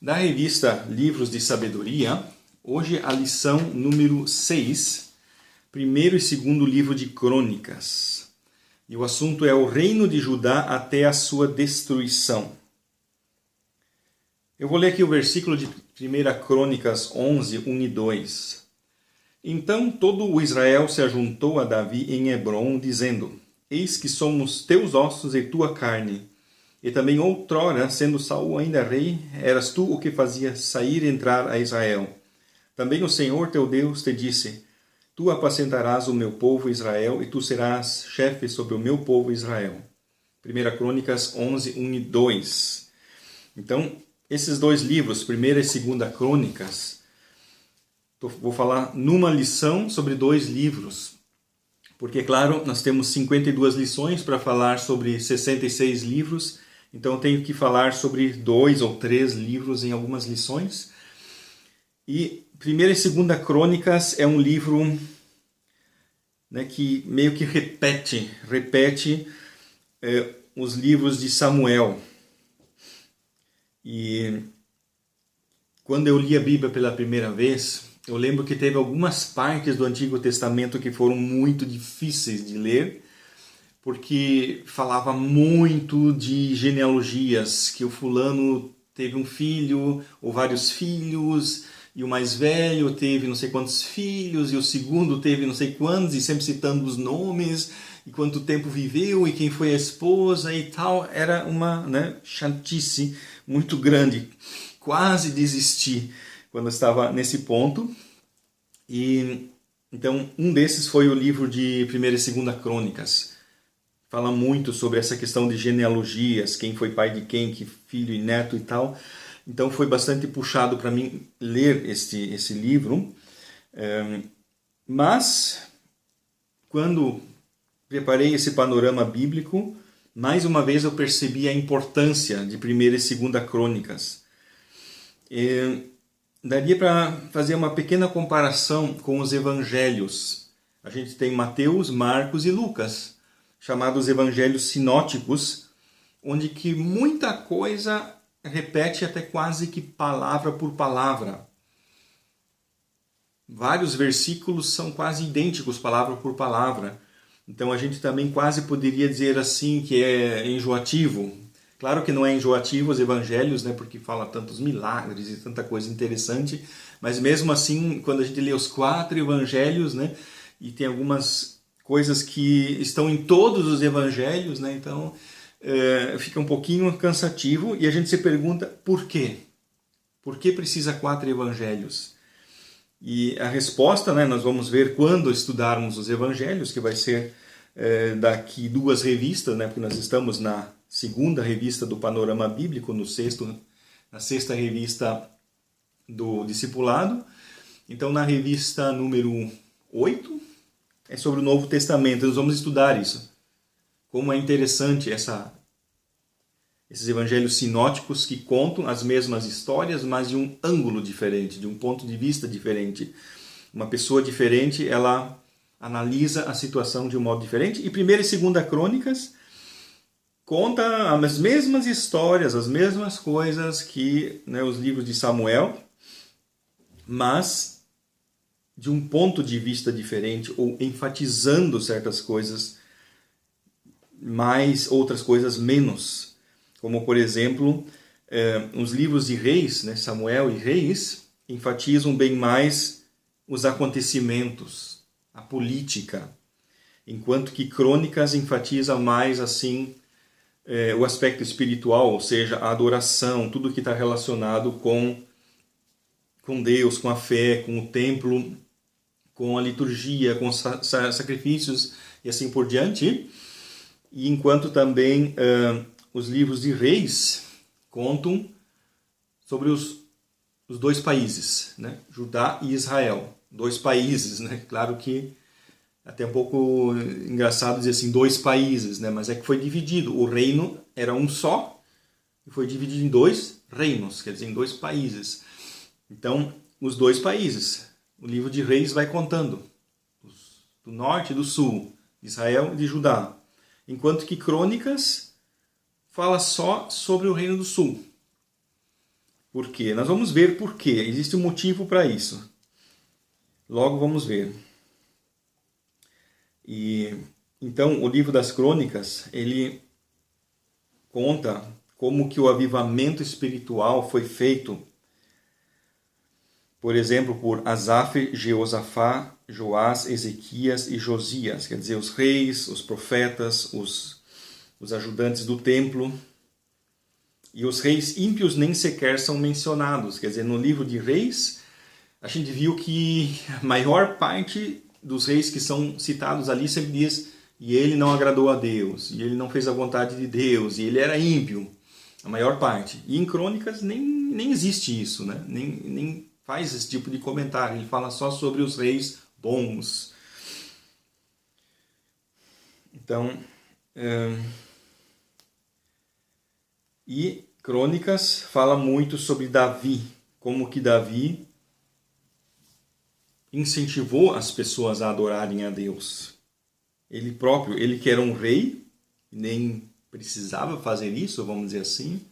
Da revista Livros de Sabedoria, hoje a lição número 6, primeiro e segundo livro de Crônicas. E o assunto é o reino de Judá até a sua destruição. Eu vou ler aqui o versículo de 1 Crônicas 11, 1 e 2. Então todo o Israel se ajuntou a Davi em Hebrom, dizendo: Eis que somos teus ossos e tua carne. E também outrora, sendo Saul ainda rei, eras tu o que fazia sair e entrar a Israel. Também o Senhor teu Deus te disse: Tu apacentarás o meu povo Israel, e tu serás chefe sobre o meu povo Israel. 1 Crônicas 11, 1 e 2. Então, esses dois livros, 1 e 2 Crônicas, vou falar numa lição sobre dois livros. Porque, claro, nós temos 52 lições para falar sobre 66 livros, então eu tenho que falar sobre 2 ou 3 livros em algumas lições. E 1 e 2 Crônicas é um livro, né, que meio que repete os livros de Samuel. E quando eu li a Bíblia pela primeira vez, eu lembro que teve algumas partes do Antigo Testamento que foram muito difíceis de ler, porque falava muito de genealogias, que o fulano teve um filho ou vários filhos, e o mais velho teve não sei quantos filhos, e o segundo teve não sei quantos, e sempre citando os nomes, e quanto tempo viveu, e quem foi a esposa e tal. Era uma chatice muito grande. Quase desisti quando eu estava nesse ponto. E então um desses foi o livro de 1 e 2 Crônicas. Fala muito sobre essa questão de genealogias, quem foi pai de quem, que filho e neto e tal. Então foi bastante puxado para mim ler esse livro. Mas, quando preparei esse panorama bíblico, mais uma vez eu percebi a importância de 1 e 2 Crônicas. Daria para fazer uma pequena comparação com os evangelhos. A gente tem Mateus, Marcos e Lucas, chamados evangelhos sinóticos, onde que muita coisa repete até quase que palavra por palavra. Vários versículos são quase idênticos, palavra por palavra. Então a gente também quase poderia dizer assim que é enjoativo. Claro que não é enjoativo os evangelhos, né, porque fala tantos milagres e tanta coisa interessante, mas mesmo assim, quando a gente lê os 4 evangelhos, né, e tem algumas coisas que estão em todos os evangelhos, né, então fica um pouquinho cansativo e a gente se pergunta por quê? Por que precisa 4 evangelhos? E a resposta, né, nós vamos ver quando estudarmos os evangelhos, que vai ser daqui 2 revistas, né, porque nós estamos na 2ª revista do Panorama Bíblico, na 6ª revista do Discipulado. Então, na revista número 8, é sobre o Novo Testamento. Nós vamos estudar isso. Como é interessante esses evangelhos sinóticos que contam as mesmas histórias, mas de um ângulo diferente, de um ponto de vista diferente. Uma pessoa diferente, ela analisa a situação de um modo diferente. E 1 e 2 Crônicas conta as mesmas histórias, as mesmas coisas que, né, os livros de Samuel, mas de um ponto de vista diferente, ou enfatizando certas coisas mais, outras coisas menos. Como, por exemplo, os livros de Reis, né, Samuel e Reis, enfatizam bem mais os acontecimentos, a política, enquanto que Crônicas enfatiza mais assim o aspecto espiritual, ou seja, a adoração, tudo que está relacionado com Deus, com a fé, com o templo, com a liturgia, com os sacrifícios e assim por diante. E enquanto também os livros de Reis contam sobre os 2 países, né? Judá e Israel. 2 países, né? Claro que até um pouco engraçado dizer assim, 2 países, né? Mas é que foi dividido. O reino era um só e foi dividido em 2 reinos, quer dizer, em 2 países. Então, os 2 países. O livro de Reis vai contando do norte e do sul, de Israel e de Judá. Enquanto que Crônicas fala só sobre o Reino do Sul. Por quê? Nós vamos ver por quê. Existe um motivo para isso. Logo vamos ver. E então o livro das Crônicas, ele conta como que o avivamento espiritual foi feito, por exemplo, por Asaf, Jeosafá, Joás, Ezequias e Josias, quer dizer, os reis, os profetas, os ajudantes do templo. E os reis ímpios nem sequer são mencionados, quer dizer, no livro de Reis, a gente viu que a maior parte dos reis que são citados ali sempre diz: e ele não agradou a Deus, e ele não fez a vontade de Deus, e ele era ímpio, a maior parte. E em Crônicas nem existe isso, né? Nem faz esse tipo de comentário, ele fala só sobre os reis bons. Então, e Crônicas fala muito sobre Davi, como que Davi incentivou as pessoas a adorarem a Deus. Ele próprio, ele que era um rei, nem precisava fazer isso, vamos dizer assim.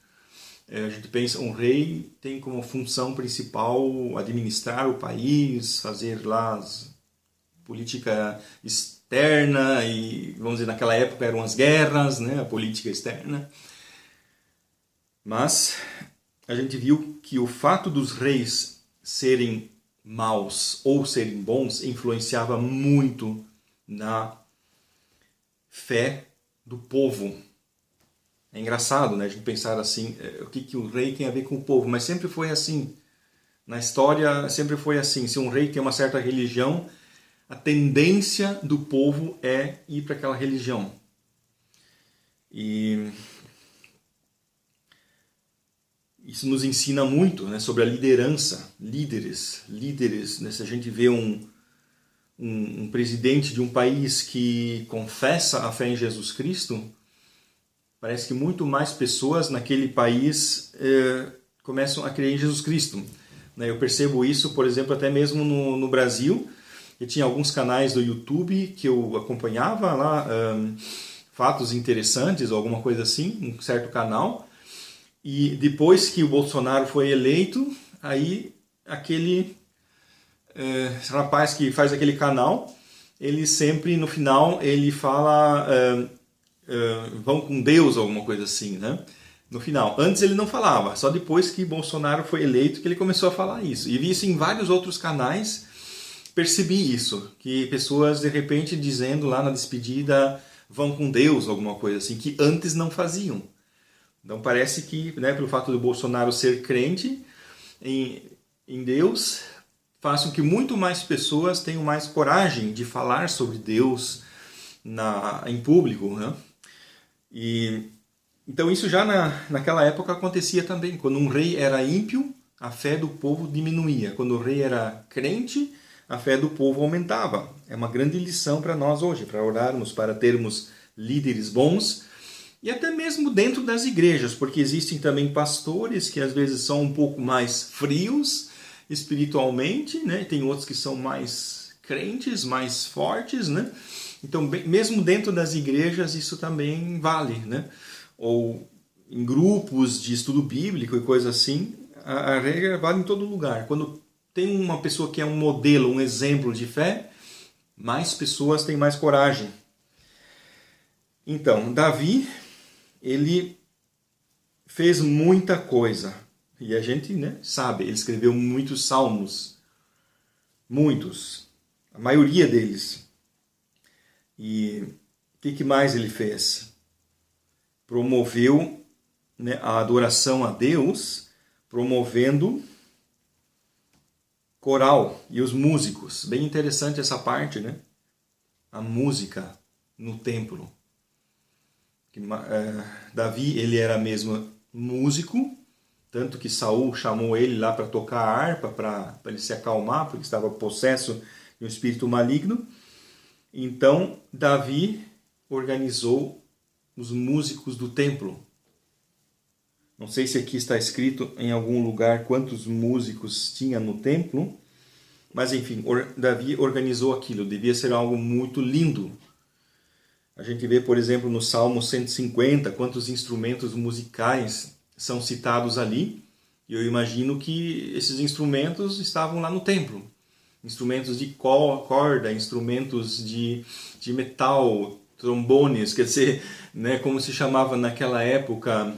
A gente pensa, um rei tem como função principal administrar o país, fazer lá as política externa, e vamos dizer, naquela época eram as guerras, né, a política externa. Mas a gente viu que o fato dos reis serem maus ou serem bons influenciava muito na fé do povo. É engraçado, né, a gente pensar assim, o que o rei tem a ver com o povo, mas sempre foi assim. Na história sempre foi assim. Se um rei tem uma certa religião, a tendência do povo é ir para aquela religião. E isso nos ensina muito, né, sobre a liderança, líderes. Né? Se a gente vê um presidente de um país que confessa a fé em Jesus Cristo, parece que muito mais pessoas naquele país começam a crer em Jesus Cristo. Eu percebo isso, por exemplo, até mesmo no Brasil. Eu tinha alguns canais do YouTube que eu acompanhava lá, fatos interessantes ou alguma coisa assim, um certo canal. E depois que o Bolsonaro foi eleito, aí aquele rapaz que faz aquele canal, ele sempre no final ele fala vão com Deus, alguma coisa assim, né? No final. Antes ele não falava, só depois que Bolsonaro foi eleito que ele começou a falar isso. E vi isso em vários outros canais, percebi isso, que pessoas de repente dizendo lá na despedida vão com Deus, alguma coisa assim, que antes não faziam. Então parece que, né, pelo fato do Bolsonaro ser crente em Deus, faz com que muito mais pessoas tenham mais coragem de falar sobre Deus em público, né? E então isso já naquela época acontecia também. Quando um rei era ímpio, a fé do povo diminuía. Quando o rei era crente, a fé do povo aumentava. É uma grande lição para nós hoje, para orarmos, para termos líderes bons. E até mesmo dentro das igrejas, porque existem também pastores que às vezes são um pouco mais frios espiritualmente, né? Tem outros que são mais crentes, mais fortes, né? Então, mesmo dentro das igrejas, isso também vale, né? Ou em grupos de estudo bíblico e coisa assim, a regra vale em todo lugar. Quando tem uma pessoa que é um modelo, um exemplo de fé, mais pessoas têm mais coragem. Então, Davi, ele fez muita coisa. E a gente, né, sabe, ele escreveu muitos salmos. Muitos. A maioria deles. E o que mais ele fez? Promoveu, né, a adoração a Deus, promovendo coral e os músicos. Bem interessante essa parte, né? A música no templo. Davi, ele era mesmo músico, tanto que Saul chamou ele lá para tocar a harpa, para ele se acalmar, porque estava possesso de um espírito maligno. Então, Davi organizou os músicos do templo. Não sei se aqui está escrito em algum lugar quantos músicos tinha no templo, mas enfim, Davi organizou aquilo. Devia ser algo muito lindo. A gente vê, por exemplo, no Salmo 150, quantos instrumentos musicais são citados ali. E eu imagino que esses instrumentos estavam lá no templo. Instrumentos de corda, instrumentos de metal, trombones, quer dizer, né, como se chamava naquela época,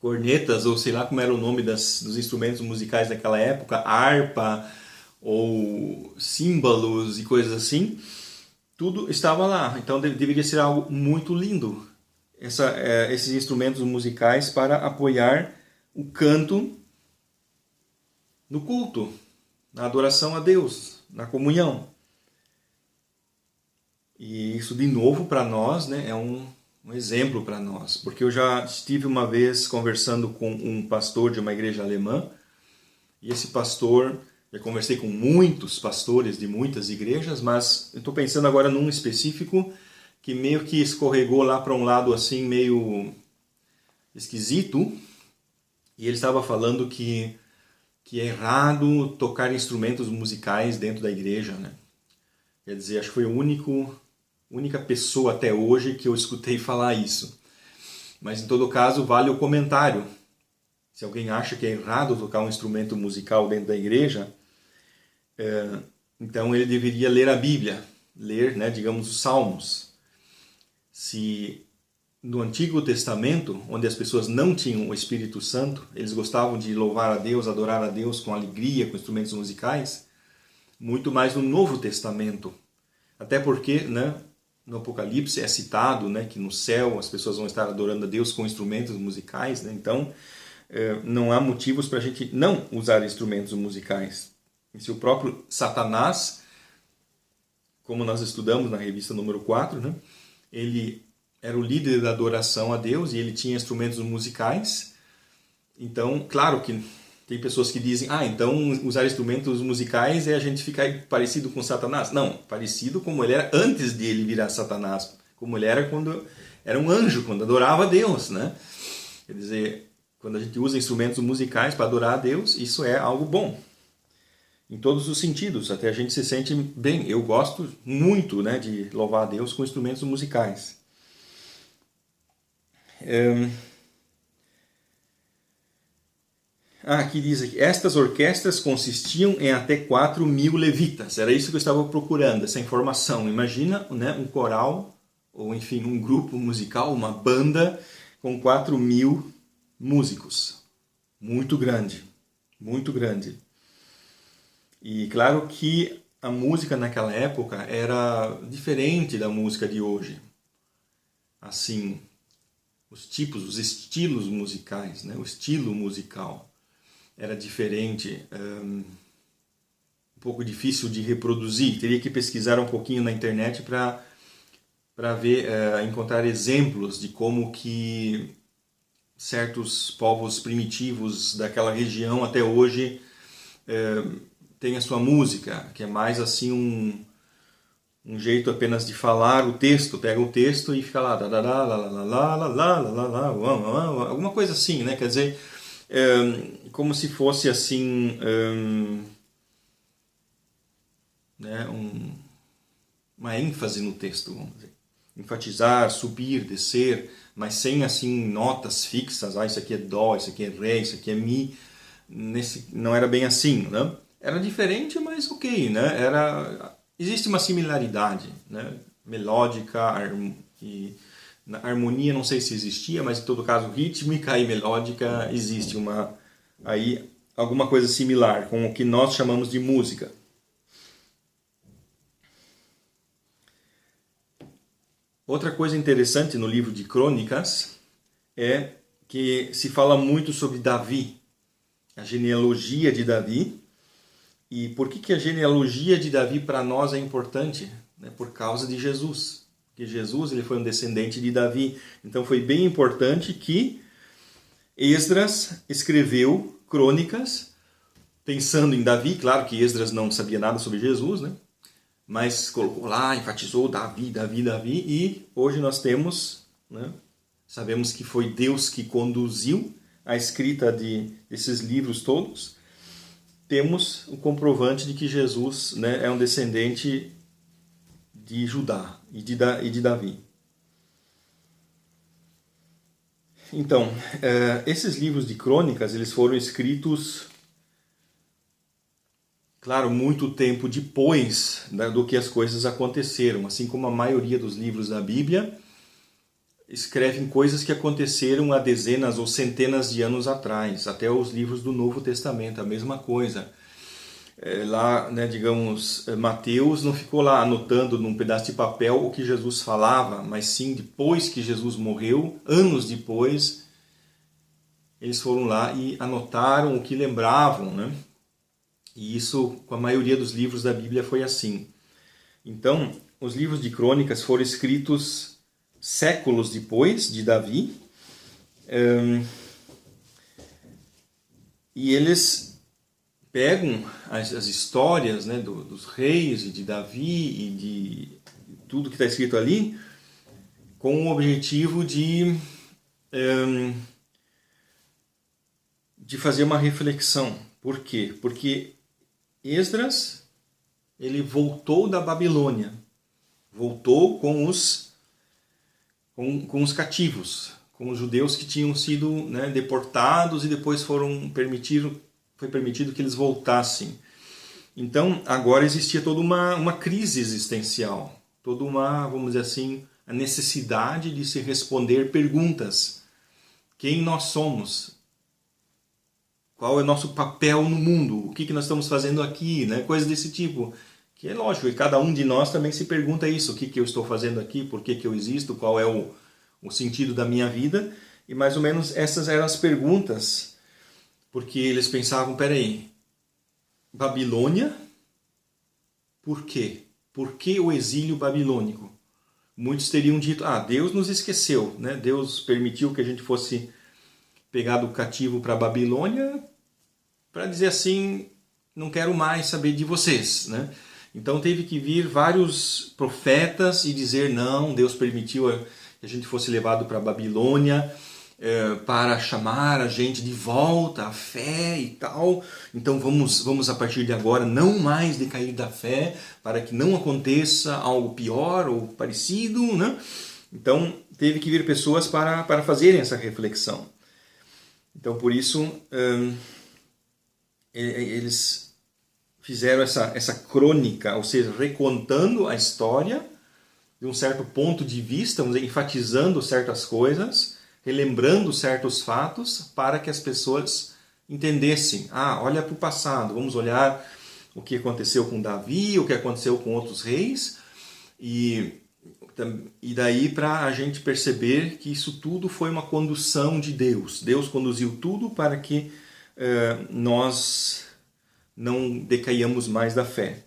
cornetas, ou sei lá como era o nome dos instrumentos musicais daquela época, harpa, ou símbolos e coisas assim. Tudo estava lá, então deveria ser algo muito lindo, esses instrumentos musicais para apoiar o canto no culto, na adoração a Deus, na comunhão. E isso, de novo, para nós, né, é um exemplo para nós, porque eu já estive uma vez conversando com um pastor de uma igreja alemã, e esse pastor, já conversei com muitos pastores de muitas igrejas, mas eu estou pensando agora num específico que meio que escorregou lá para um lado assim meio esquisito, e ele estava falando que é errado tocar instrumentos musicais dentro da igreja, né? Quer dizer, acho que foi a única pessoa até hoje que eu escutei falar isso. Mas em todo caso, vale o comentário. Se alguém acha que é errado tocar um instrumento musical dentro da igreja, então ele deveria ler a Bíblia, ler, né, digamos, os Salmos. Se no Antigo Testamento, onde as pessoas não tinham o Espírito Santo, eles gostavam de louvar a Deus, adorar a Deus com alegria, com instrumentos musicais, muito mais no Novo Testamento. Até porque, né, no Apocalipse é citado, né, que no céu as pessoas vão estar adorando a Deus com instrumentos musicais, né? Então não há motivos para a gente não usar instrumentos musicais. E se o próprio Satanás, como nós estudamos na revista número 4, né, ele era o líder da adoração a Deus e ele tinha instrumentos musicais. Então, claro que tem pessoas que dizem, então usar instrumentos musicais é a gente ficar parecido com Satanás. Não, parecido como ele era antes de ele virar Satanás, como ele era quando era um anjo, quando adorava a Deus, né? Quer dizer, quando a gente usa instrumentos musicais para adorar a Deus, isso é algo bom. Em todos os sentidos, até a gente se sente bem. Eu gosto muito, né, de louvar a Deus com instrumentos musicais. Aqui diz aqui, estas orquestras consistiam em até 4.000 levitas. Era isso que eu estava procurando, essa informação. Imagina, né, um coral, ou enfim, um grupo musical, uma banda com 4.000 músicos. Muito grande, muito grande. E claro que a música naquela época era diferente da música de hoje. Assim, os tipos, os estilos musicais, né? O estilo musical era diferente, um pouco difícil de reproduzir. Teria que pesquisar um pouquinho na internet para ver, encontrar exemplos de como que certos povos primitivos daquela região até hoje têm a sua música, que é mais assim um jeito apenas de falar o texto, pega o texto e fica lá, alguma coisa assim, né? Quer dizer, como se fosse assim, né? Uma ênfase no texto, vamos dizer. Enfatizar, subir, descer, mas sem assim notas fixas, isso aqui é dó, isso aqui é ré, isso aqui é mi. Não era bem assim, né? Era diferente, mas ok, né? Existe uma similaridade, né? Melódica e na harmonia não sei se existia, mas em todo caso rítmica e melódica existe alguma coisa similar com o que nós chamamos de música. Outra coisa interessante no livro de Crônicas é que se fala muito sobre Davi, a genealogia de Davi. E por que a genealogia de Davi para nós é importante? Por causa de Jesus. Porque Jesus ele foi um descendente de Davi. Então foi bem importante que Esdras escreveu Crônicas pensando em Davi. Claro que Esdras não sabia nada sobre Jesus, né? Mas colocou lá, enfatizou Davi, Davi, Davi. E hoje nós temos, né? Sabemos que foi Deus que conduziu a escrita desses livros todos. Temos o comprovante de que Jesus, né, é um descendente de Judá e de Davi. Então, esses livros de crônicas, eles foram escritos, claro, muito tempo depois do que as coisas aconteceram. Assim como a maioria dos livros da Bíblia escrevem coisas que aconteceram há dezenas ou centenas de anos atrás. Até os livros do Novo Testamento, a mesma coisa. Lá, né, digamos, Mateus não ficou lá anotando num pedaço de papel o que Jesus falava, mas sim depois que Jesus morreu, anos depois, eles foram lá e anotaram o que lembravam, né? E isso, com a maioria dos livros da Bíblia, foi assim. Então, os livros de crônicas foram escritos séculos depois de Davi, e eles pegam as histórias, né, dos reis e de Davi e de tudo que está escrito ali, com o objetivo de fazer uma reflexão. Por quê? Porque Esdras, ele voltou da Babilônia, voltou com os cativos, com os judeus que tinham sido, né, deportados e depois foi permitido que eles voltassem. Então, agora existia toda uma crise existencial, toda uma, vamos dizer assim, a necessidade de se responder perguntas. Quem nós somos? Qual é o nosso papel no mundo? O que nós estamos fazendo aqui? Né? Coisas desse tipo. Que é lógico, e cada um de nós também se pergunta isso. O que eu estou fazendo aqui? Por que eu existo? Qual é o sentido da minha vida? E mais ou menos essas eram as perguntas. Porque eles pensavam, peraí, Babilônia? Por quê? Por que o exílio babilônico? Muitos teriam dito, Deus nos esqueceu, né? Deus permitiu que a gente fosse pegado cativo para a Babilônia para dizer assim, não quero mais saber de vocês, né? Então teve que vir vários profetas e dizer, não, Deus permitiu que a gente fosse levado para a Babilônia para chamar a gente de volta à fé e tal. Então vamos a partir de agora não mais decair da fé para que não aconteça algo pior ou parecido, né? Então teve que vir pessoas para fazerem essa reflexão. Então, por isso, eles fizeram essa crônica, ou seja, recontando a história de um certo ponto de vista, vamos dizer, enfatizando certas coisas, relembrando certos fatos, para que as pessoas entendessem. Olha para o passado, vamos olhar o que aconteceu com Davi, o que aconteceu com outros reis, e daí para a gente perceber que isso tudo foi uma condução de Deus. Deus conduziu tudo para que nós não decaiamos mais da fé.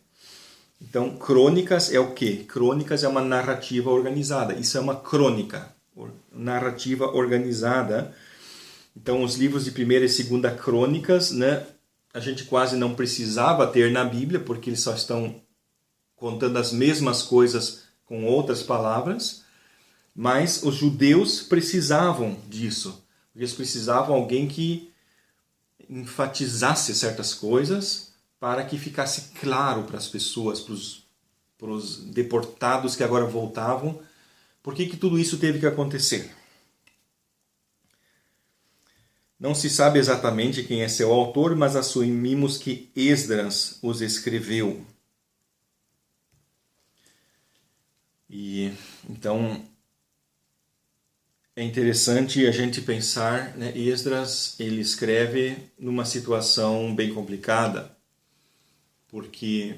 Então, crônicas é o quê? Crônicas é uma narrativa organizada. Isso é uma crônica, narrativa organizada. Então, os livros de 1ª e 2ª crônicas, né, a gente quase não precisava ter na Bíblia, porque eles só estão contando as mesmas coisas com outras palavras, mas os judeus precisavam disso. Eles precisavam de alguém que enfatizasse certas coisas para que ficasse claro para as pessoas, para os deportados que agora voltavam, por que tudo isso teve que acontecer. Não se sabe exatamente quem é seu autor, mas assumimos que Esdras os escreveu. E então é interessante a gente pensar, né, Esdras, ele escreve numa situação bem complicada, porque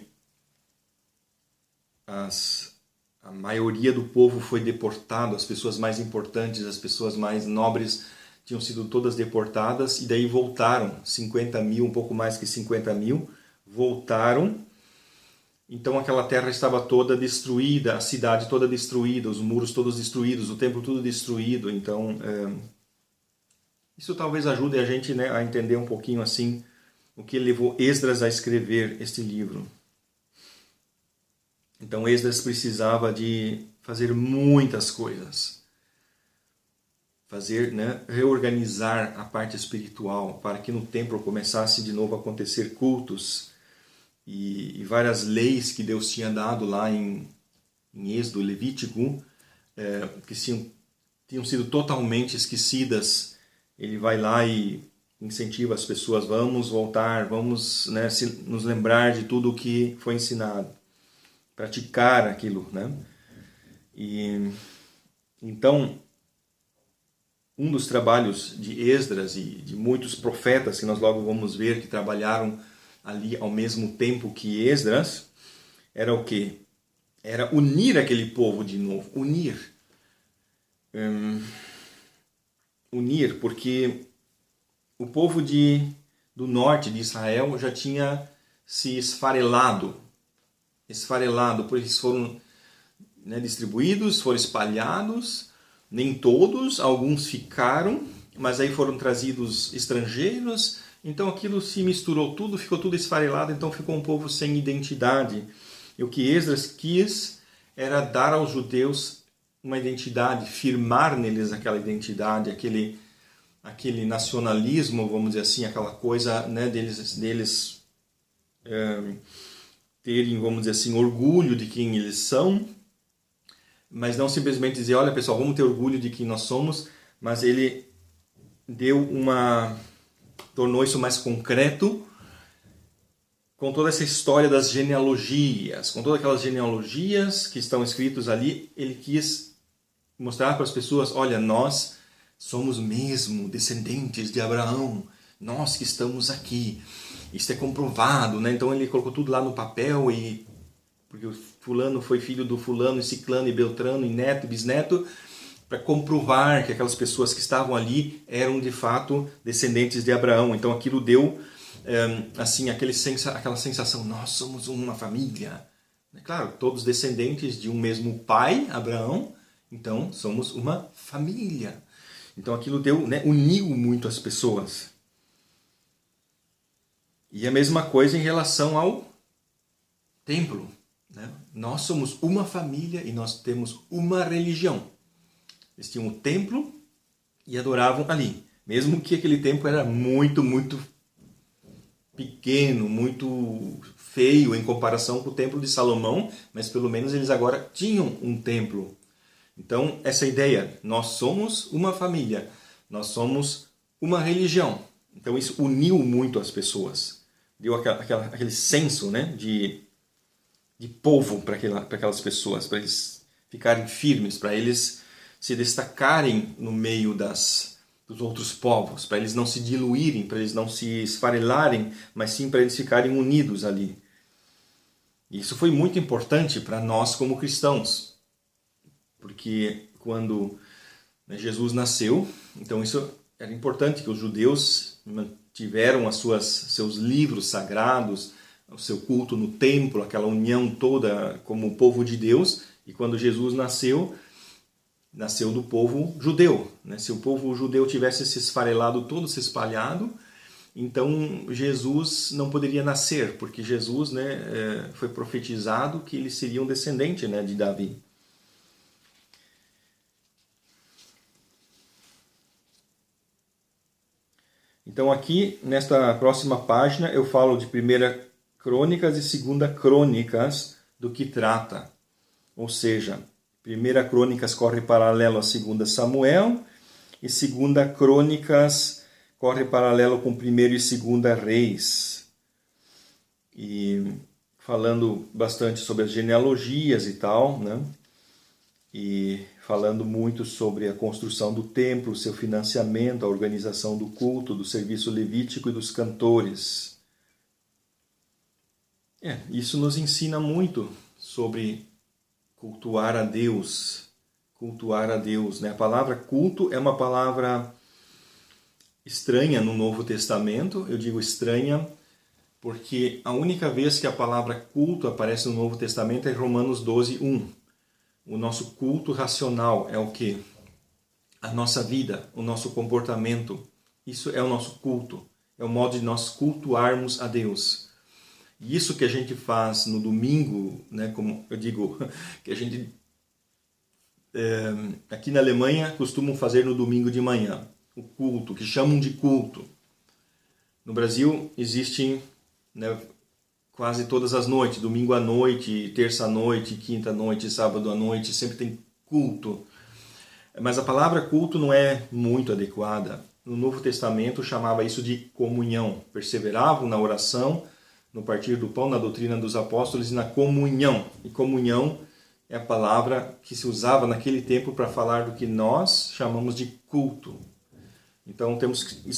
a maioria do povo foi deportado, as pessoas mais importantes, as pessoas mais nobres tinham sido todas deportadas, e daí voltaram, 50 mil, um pouco mais que 50 mil, voltaram. Então aquela terra estava toda destruída, a cidade toda destruída, os muros todos destruídos, o templo tudo destruído. Então isso talvez ajude a gente, né, a entender um pouquinho assim o que levou Esdras a escrever este livro. Então Esdras precisava de fazer muitas coisas, reorganizar a parte espiritual para que no templo começasse de novo a acontecer cultos. E várias leis que Deus tinha dado lá em Êxodo, Levítico, que tinham tinham sido totalmente esquecidas. Ele vai lá e incentiva as pessoas, vamos voltar, vamos, né, nos lembrar de tudo o que foi ensinado, praticar aquilo, né? E então, um dos trabalhos de Esdras e de muitos profetas que nós logo vamos ver que trabalharam ali ao mesmo tempo que Esdras, era o quê? Era unir aquele povo de novo, unir, porque o povo do norte de Israel já tinha se esfarelado, pois eles foram, né, distribuídos, foram espalhados, nem todos, alguns ficaram, mas aí foram trazidos estrangeiros, então aquilo se misturou tudo, ficou tudo esfarelado, então ficou um povo sem identidade. E o que Esdras quis era dar aos judeus uma identidade, firmar neles aquela identidade, aquele nacionalismo, vamos dizer assim, aquela coisa, né, deles terem, vamos dizer assim, orgulho de quem eles são, mas não simplesmente dizer, olha pessoal, vamos ter orgulho de quem nós somos, mas ele tornou isso mais concreto, com toda essa história das genealogias, com todas aquelas genealogias que estão escritas ali, ele quis mostrar para as pessoas, olha, nós somos mesmo descendentes de Abraão, nós que estamos aqui, isso é comprovado, né? Então ele colocou tudo lá no papel, porque o fulano foi filho do fulano, e ciclano, e beltrano, e neto, e bisneto, para comprovar que aquelas pessoas que estavam ali eram de fato descendentes de Abraão. Então aquilo deu assim, aquela sensação, nós somos uma família. Claro, todos descendentes de um mesmo pai, Abraão, então somos uma família. Então aquilo deu, né, uniu muito as pessoas. E a mesma coisa em relação ao templo, né? Nós somos uma família e nós temos uma religião. Eles tinham um templo e adoravam ali. Mesmo que aquele templo era muito, muito pequeno, muito feio em comparação com o templo de Salomão, mas pelo menos eles agora tinham um templo. Então, essa ideia, nós somos uma família, nós somos uma religião. Então, isso uniu muito as pessoas. Deu aquele senso, né, de povo para aquelas pessoas, para eles ficarem firmes, para eles se destacarem no meio dos outros povos, para eles não se diluírem, para eles não se esfarelarem, mas sim para eles ficarem unidos ali. E isso foi muito importante para nós como cristãos, porque quando, né, Jesus nasceu, então isso era importante que os judeus mantiveram seus livros sagrados, o seu culto no templo, aquela união toda como povo de Deus, e quando Jesus nasceu do povo judeu, né? Se o povo judeu tivesse se esfarelado todo, se espalhado, então Jesus não poderia nascer, porque Jesus, né, foi profetizado que ele seria um descendente, né, de Davi. Então aqui, nesta próxima página, eu falo de 1 Crônicas e 2 Crônicas, do que trata. Ou seja, 1 Crônicas corre paralelo a 2 Samuel, e 2 Crônicas corre paralelo com 1 e 2 Reis. E falando bastante sobre as genealogias e tal, né? E falando muito sobre a construção do templo, seu financiamento, a organização do culto, do serviço levítico e dos cantores. Isso nos ensina muito sobre cultuar a Deus, né? A palavra culto é uma palavra estranha no Novo Testamento. Eu digo estranha porque a única vez que a palavra culto aparece no Novo Testamento é em Romanos 12:1. O nosso culto racional é o quê? A nossa vida, o nosso comportamento. Isso é o nosso culto. É o modo de nós cultuarmos a Deus. E isso que a gente faz no domingo, né, como eu digo, que a gente aqui na Alemanha costumam fazer no domingo de manhã, o culto, que chamam de culto. No Brasil existem, né, quase todas as noites, domingo à noite, terça à noite, quinta à noite, sábado à noite, sempre tem culto. Mas a palavra culto não é muito adequada. No Novo Testamento chamava isso de comunhão. Perseveravam na oração, no partir do pão, na doutrina dos apóstolos e na comunhão. E comunhão é a palavra que se usava naquele tempo para falar do que nós chamamos de culto. Então temos que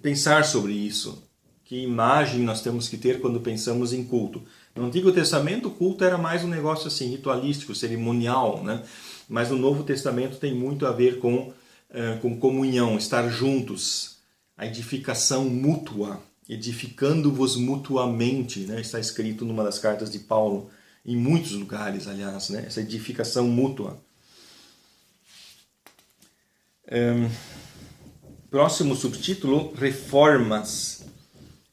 pensar sobre isso. Que imagem nós temos que ter quando pensamos em culto? No Antigo Testamento, o culto era mais um negócio assim, ritualístico, cerimonial, né? Mas no Novo Testamento tem muito a ver com comunhão, estar juntos, a edificação mútua, edificando-vos mutuamente, né? Está escrito numa das cartas de Paulo, em muitos lugares, aliás, né? Essa edificação mútua. Próximo subtítulo, Reformas.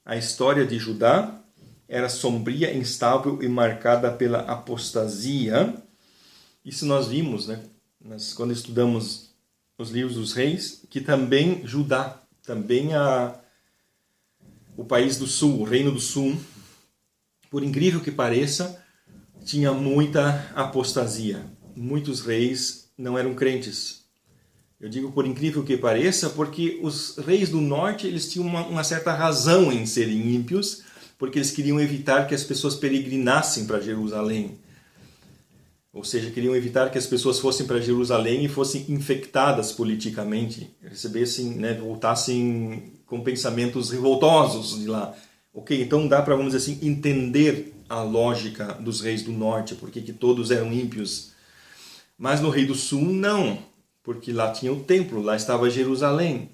A história de Judá era sombria, instável e marcada pela apostasia. Isso nós vimos, né? Quando estudamos os livros dos reis, que também Judá, também o país do sul, o reino do sul, por incrível que pareça, tinha muita apostasia. Muitos reis não eram crentes. Eu digo por incrível que pareça, porque os reis do norte eles tinham uma certa razão em serem ímpios, porque eles queriam evitar que as pessoas peregrinassem para Jerusalém. Ou seja, queriam evitar que as pessoas fossem para Jerusalém e fossem infectadas politicamente, recebessem, né, voltassem com pensamentos revoltosos de lá. Ok, então dá para, vamos dizer assim, entender a lógica dos reis do norte, porque que todos eram ímpios. Mas no rei do sul, não. Porque lá tinha o templo, lá estava Jerusalém.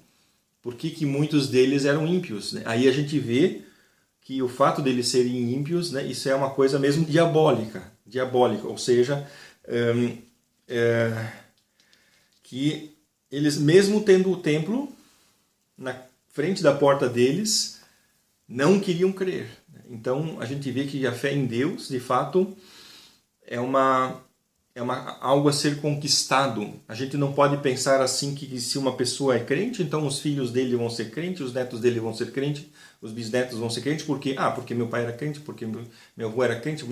Por que muitos deles eram ímpios? Né? Aí a gente vê que o fato deles serem ímpios, né, isso é uma coisa mesmo diabólica, ou seja, que eles, mesmo tendo o templo na frente da porta deles, não queriam crer. Então a gente vê que a fé em Deus, de fato, é algo a ser conquistado. A gente não pode pensar assim que se uma pessoa é crente, então os filhos dele vão ser crentes, os netos dele vão ser crentes, os bisnetos vão ser crentes, porque meu pai era crente, porque meu avô era crente.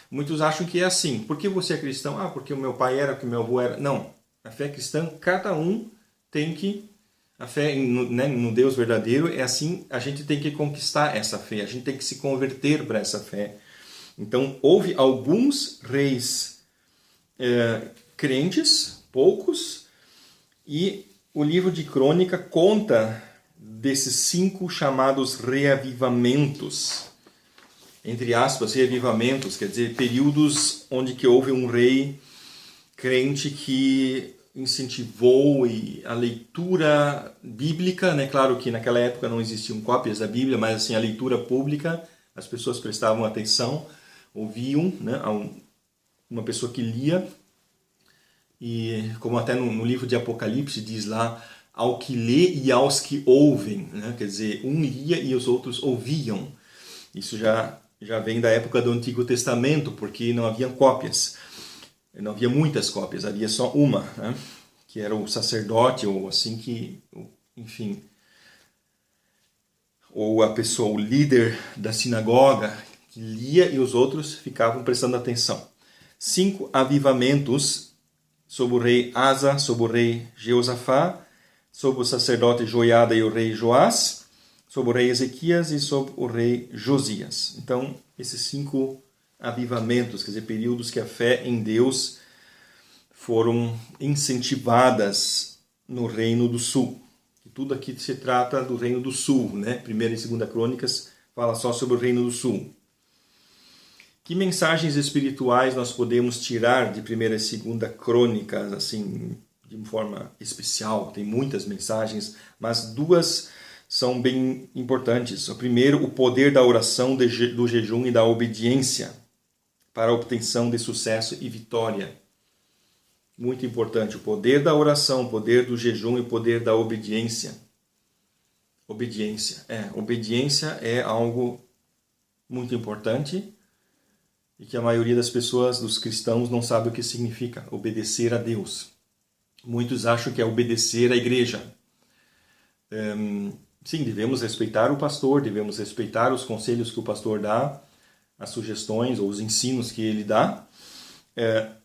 Muitos acham que é assim. Por que você é cristão? Porque o meu pai era, porque meu avô era. Não. A fé cristã, cada um tem que... A fé no Deus verdadeiro é assim, a gente tem que conquistar essa fé, a gente tem que se converter para essa fé. Então, houve alguns reis crentes, poucos, e o livro de Crônica conta desses 5 chamados reavivamentos, entre aspas, reavivamentos, quer dizer, períodos onde que houve um rei crente que incentivou a leitura bíblica, né? Claro que naquela época não existiam cópias da Bíblia, mas assim, a leitura pública, as pessoas prestavam atenção, ouviam, né? Uma pessoa que lia, e como até no livro de Apocalipse diz lá, ao que lê e aos que ouvem, né? Quer dizer, um lia e os outros ouviam. Isso já vem da época do Antigo Testamento, porque não havia cópias. Não havia muitas cópias, havia só uma, né? Que era o sacerdote, ou assim que, enfim, ou a pessoa, o líder da sinagoga, que lia e os outros ficavam prestando atenção. 5 avivamentos sobre o rei Asa, sobre o rei Jeosafá, sobre o sacerdote Joiada e o rei Joás, sobre o rei Ezequias e sobre o rei Josias. Então, esses 5 avivamentos, quer dizer, períodos que a fé em Deus foram incentivadas no Reino do Sul. E tudo aqui se trata do Reino do Sul, né? 1ª e 2ª Crônicas fala só sobre o Reino do Sul. Que mensagens espirituais nós podemos tirar de 1ª e 2ª Crônicas, assim, de uma forma especial? Tem muitas mensagens, mas 2 são bem importantes. O primeiro, o poder da oração, do jejum e da obediência para a obtenção de sucesso e vitória. Muito importante, o poder da oração, o poder do jejum e o poder da obediência. Obediência é algo muito importante e que a maioria das pessoas, dos cristãos, não sabe o que significa obedecer a Deus. Muitos acham que é obedecer à igreja. Sim, devemos respeitar o pastor, devemos respeitar os conselhos que o pastor dá, as sugestões ou os ensinos que ele dá,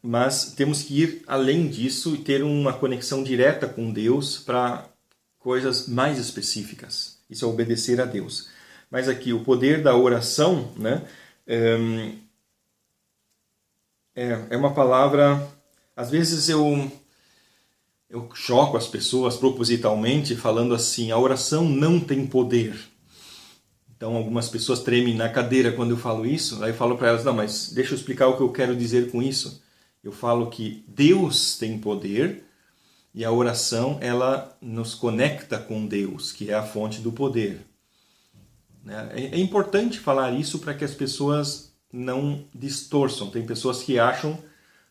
Mas temos que ir além disso e ter uma conexão direta com Deus para coisas mais específicas. Isso é obedecer a Deus. Mas aqui, o poder da oração, né, é uma palavra... Às vezes eu choco as pessoas propositalmente falando assim, a oração não tem poder. Então algumas pessoas tremem na cadeira quando eu falo isso, aí eu falo para elas, não, mas deixa eu explicar o que eu quero dizer com isso. Eu falo que Deus tem poder e a oração, ela nos conecta com Deus, que é a fonte do poder. É importante falar isso para que as pessoas não distorçam. Tem pessoas que acham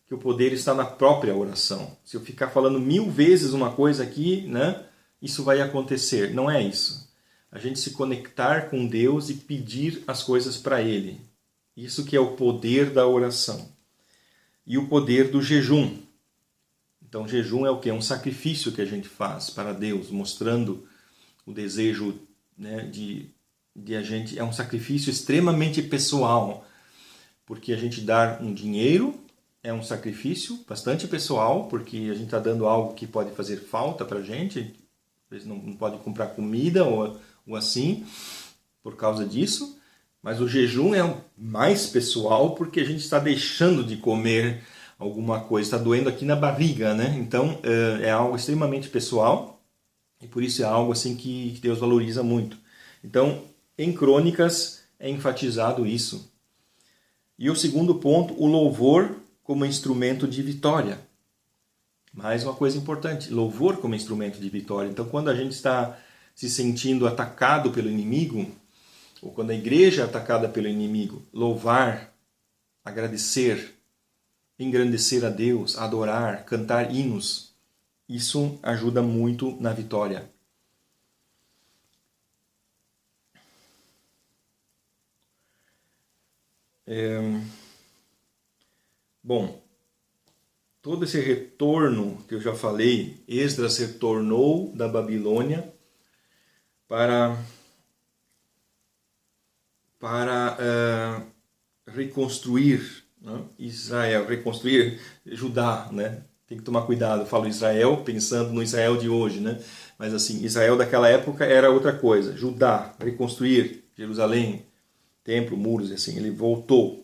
que o poder está na própria oração. Se eu ficar falando 1000 vezes uma coisa aqui, né, isso vai acontecer. Não é isso. A gente se conectar com Deus e pedir as coisas para Ele. Isso que é o poder da oração. E o poder do jejum. Então, jejum é o quê? É um sacrifício que a gente faz para Deus, mostrando o desejo, né, de a gente. É um sacrifício extremamente pessoal, porque a gente dar um dinheiro é um sacrifício bastante pessoal, porque a gente está dando algo que pode fazer falta para a gente. Às vezes não pode comprar comida ou assim, por causa disso. Mas o jejum é mais pessoal, porque a gente está deixando de comer alguma coisa, está doendo aqui na barriga, né? Então é algo extremamente pessoal e por isso é algo assim que Deus valoriza muito. Então, em Crônicas é enfatizado isso. E o segundo ponto, o louvor como instrumento de vitória. Mais uma coisa importante, louvor como instrumento de vitória. Então, quando a gente está se sentindo atacado pelo inimigo, ou quando a igreja é atacada pelo inimigo, louvar, agradecer, engrandecer a Deus, adorar, cantar hinos, isso ajuda muito na vitória. Bom, todo esse retorno que eu já falei, Esdras retornou da Babilônia para reconstruir, né, Israel, reconstruir Judá, né? Tem que tomar cuidado, eu falo Israel pensando no Israel de hoje, né? Mas assim, Israel daquela época era outra coisa. Judá, reconstruir Jerusalém, templo, muros, assim. Ele voltou.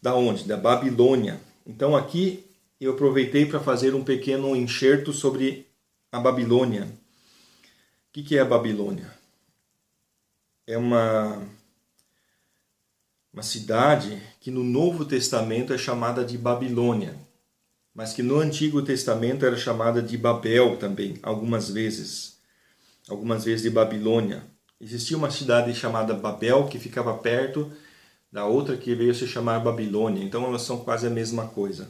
Da onde? Da Babilônia. Então aqui eu aproveitei para fazer um pequeno enxerto sobre a Babilônia. O que é a Babilônia? É uma cidade que no Novo Testamento é chamada de Babilônia, mas que no Antigo Testamento era chamada de Babel também, algumas vezes de Babilônia. Existia uma cidade chamada Babel que ficava perto da outra que veio se chamar Babilônia, então elas são quase a mesma coisa.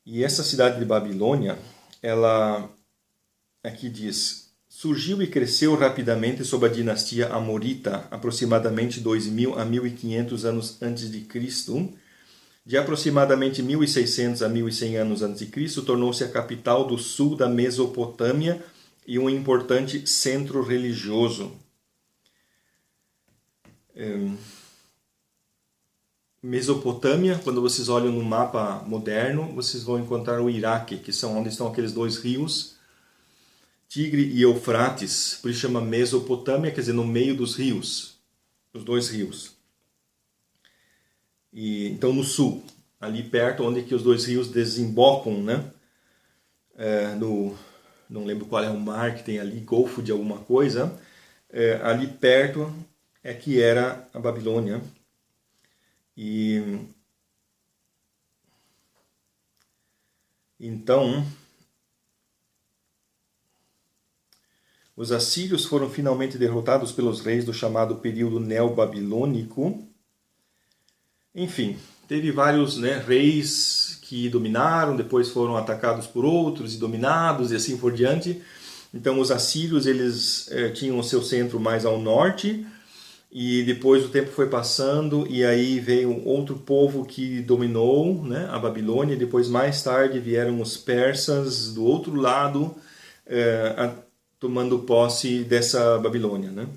E essa cidade de Babilônia, ela aqui diz: surgiu e cresceu rapidamente sob a dinastia Amorita, aproximadamente 2000 a 1500 anos antes de Cristo. De aproximadamente 1600 a 1100 anos antes de Cristo, tornou-se a capital do sul da Mesopotâmia e um importante centro religioso. Mesopotâmia, quando vocês olham no mapa moderno, vocês vão encontrar o Iraque, que são onde estão aqueles dois rios, Tigre e Eufrates, por isso chama Mesopotâmia, quer dizer, no meio dos rios, os dois rios. E, então no sul, ali perto onde que os dois rios desembocam, né? Não lembro qual é o mar que tem ali, Golfo de alguma coisa, ali perto é que era a Babilônia. E então os assírios foram finalmente derrotados pelos reis do chamado período neobabilônico. Enfim, teve vários, né, reis que dominaram, depois foram atacados por outros e dominados e assim por diante. Então os assírios eles tinham o seu centro mais ao norte, e depois o tempo foi passando e aí veio outro povo que dominou, né, a Babilônia, e depois mais tarde vieram os persas do outro lado, tomando posse dessa Babilônia, né,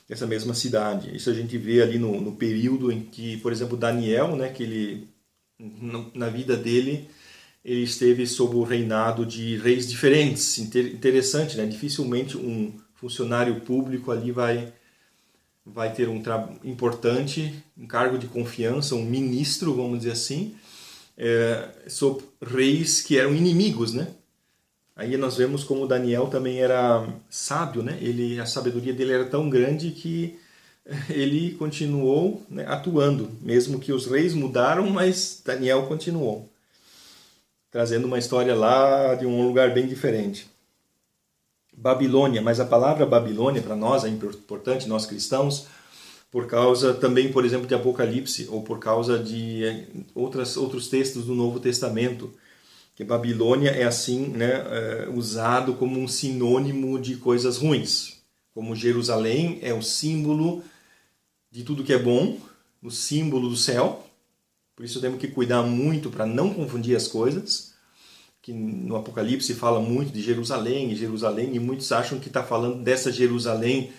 dessa mesma cidade. Isso a gente vê ali no período em que, por exemplo, Daniel, né, que ele na vida dele, ele esteve sob o reinado de reis diferentes. Interessante, né? Dificilmente um funcionário público ali vai ter um trabalho importante, um cargo de confiança, um ministro, vamos dizer assim, sob reis que eram inimigos, né? Aí nós vemos como Daniel também era sábio, né? A sabedoria dele era tão grande que ele continuou, né, atuando, mesmo que os reis mudaram, mas Daniel continuou, trazendo uma história lá de um lugar bem diferente. Babilônia, mas a palavra Babilônia para nós é importante, nós cristãos, por causa também, por exemplo, de Apocalipse, ou por causa de outros textos do Novo Testamento, que Babilônia é assim, né, usado como um sinônimo de coisas ruins. Como Jerusalém é o símbolo de tudo que é bom, o símbolo do céu. Por isso temos que cuidar muito para não confundir as coisas. Que no Apocalipse fala muito de Jerusalém, e muitos acham que está falando dessa Jerusalém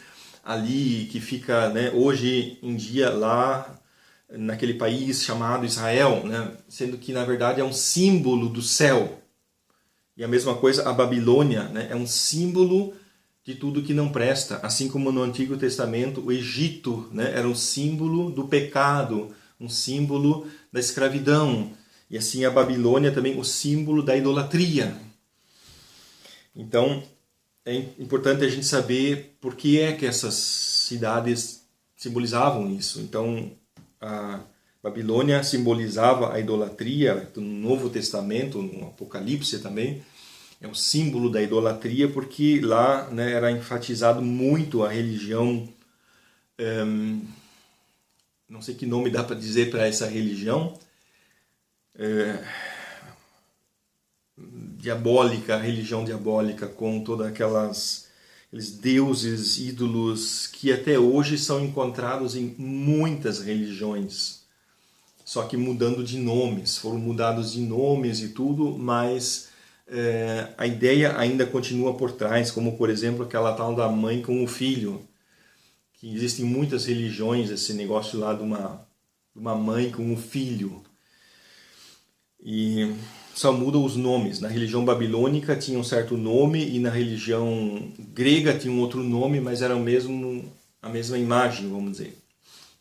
ali, que fica, né, hoje em dia lá naquele país chamado Israel, né? Sendo que na verdade é um símbolo do céu. E a mesma coisa a Babilônia, né? É um símbolo de tudo que não presta, assim como no Antigo Testamento o Egito, né, era um símbolo do pecado, um símbolo da escravidão, e assim a Babilônia também o símbolo da idolatria. Então é importante a gente saber por que é que essas cidades simbolizavam isso. Então a Babilônia simbolizava a idolatria. No Novo Testamento, no Apocalipse também, é um símbolo da idolatria, porque lá, né, era enfatizado muito a religião, não sei que nome dá para dizer para essa religião, diabólica, a religião diabólica, com todas aqueles deuses, ídolos, que até hoje são encontrados em muitas religiões, só que mudando de nomes, foram mudados de nomes e tudo, mas a ideia ainda continua por trás, como por exemplo aquela tal da mãe com o filho, que existem muitas religiões, esse negócio lá de uma mãe com o filho, e só mudam os nomes. Na religião babilônica tinha um certo nome e na religião grega tinha um outro nome, mas era a mesma imagem, vamos dizer.